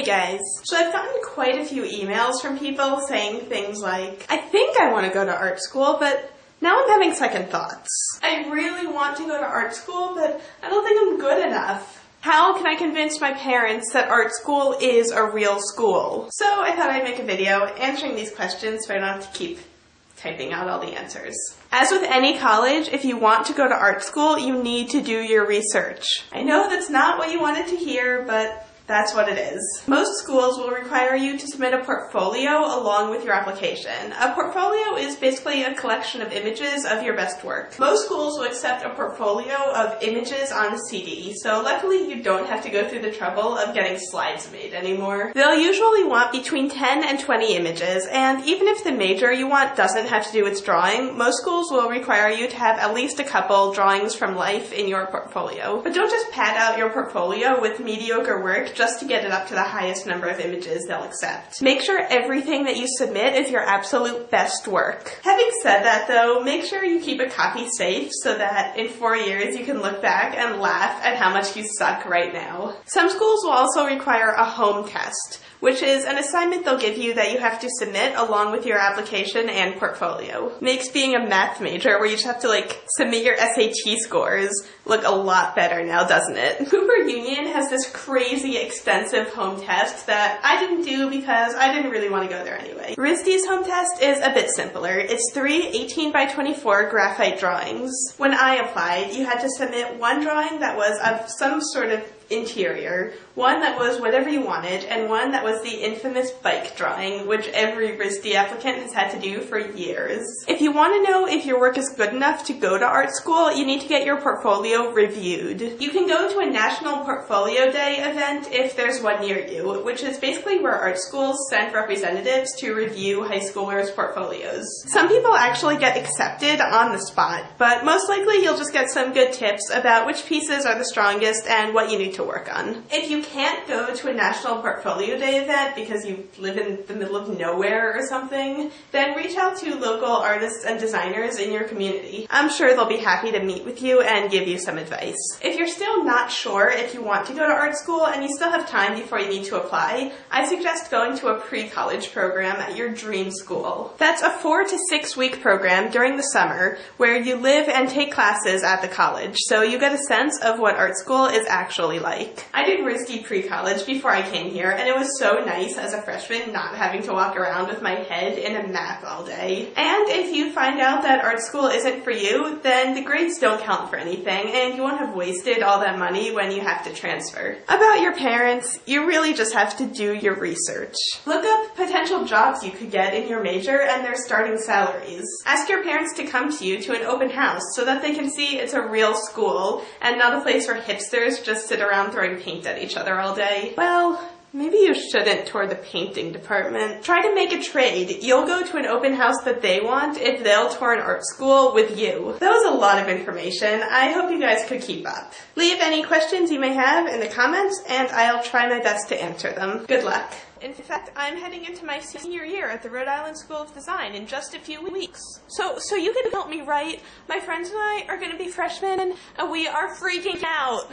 guys, so I've gotten quite a few emails from people saying things like, I think I want to go to art school, but now I'm having second thoughts. I really want to go to art school, but I don't think I'm good enough. How can I convince my parents that art school is a real school? So I thought I'd make a video answering these questions so I don't have to keep typing out all the answers. As with any college, if you want to go to art school, you need to do your research. I know that's not what you wanted to hear, but that's what it is. Most schools will require you to submit a portfolio along with your application. A portfolio is basically a collection of images of your best work. Most schools will accept a portfolio of images on a CD, so luckily you don't have to go through the trouble of getting slides made anymore. They'll usually want between 10 and 20 images, and even if the major you want doesn't have to do with drawing, most schools will require you to have at least a couple drawings from life in your portfolio. But don't just pad out your portfolio with mediocre work just to get it up to the highest number of images they'll accept. Make sure everything that you submit is your absolute best work. Having said that though, make sure you keep a copy safe so that in 4 years you can look back and laugh at how much you suck right now. Some schools will also require a home test, which is an assignment they'll give you that you have to submit along with your application and portfolio. Makes being a math major where you just have to submit your SAT scores look a lot better now, doesn't it? Cooper Union has this crazy extensive home test that I didn't do because I didn't really want to go there anyway. RISD's home test is a bit simpler. It's 3 18 by 24 graphite drawings. When I applied, you had to submit one drawing that was of some sort of interior, one that was whatever you wanted, and one that was the infamous bike drawing, which every RISD applicant has had to do for years. If you want to know if your work is good enough to go to art school, you need to get your portfolio reviewed. You can go to a National Portfolio Day event if there's one near you, which is basically where art schools send representatives to review high schoolers' portfolios. Some people actually get accepted on the spot, but most likely you'll just get some good tips about which pieces are the strongest and what you need to work on. If you can't go to a National Portfolio Day event because you live in the middle of nowhere or something, then reach out to local artists and designers in your community. I'm sure they'll be happy to meet with you and give you some advice. If you're still not sure if you want to go to art school and you still have time before you need to apply, I suggest going to a pre-college program at your dream school. That's a 4 to 6 week program during the summer where you live and take classes at the college, so you get a sense of what art school is actually like. I did RISD pre-college before I came here, and it was so nice as a freshman not having to walk around with my head in a map all day. And if you find out that art school isn't for you, then the grades don't count for anything, and you won't have wasted all that money when you have to transfer. About your parents, you really just have to do your research. Look up potential jobs you could get in your major and their starting salaries. Ask your parents to come to you to an open house so that they can see it's a real school and not a place where hipsters just sit around throwing paint at each other all day. Well, maybe you shouldn't tour the painting department. Try to make a trade. You'll go to an open house that they want if they'll tour an art school with you. That was a lot of information. I hope you guys could keep up. Leave any questions you may have in the comments and I'll try my best to answer them. Good luck. In fact, I'm heading into my senior year at the Rhode Island School of Design in just a few weeks. So you can help me, right? My friends and I are going to be freshmen and we are freaking out.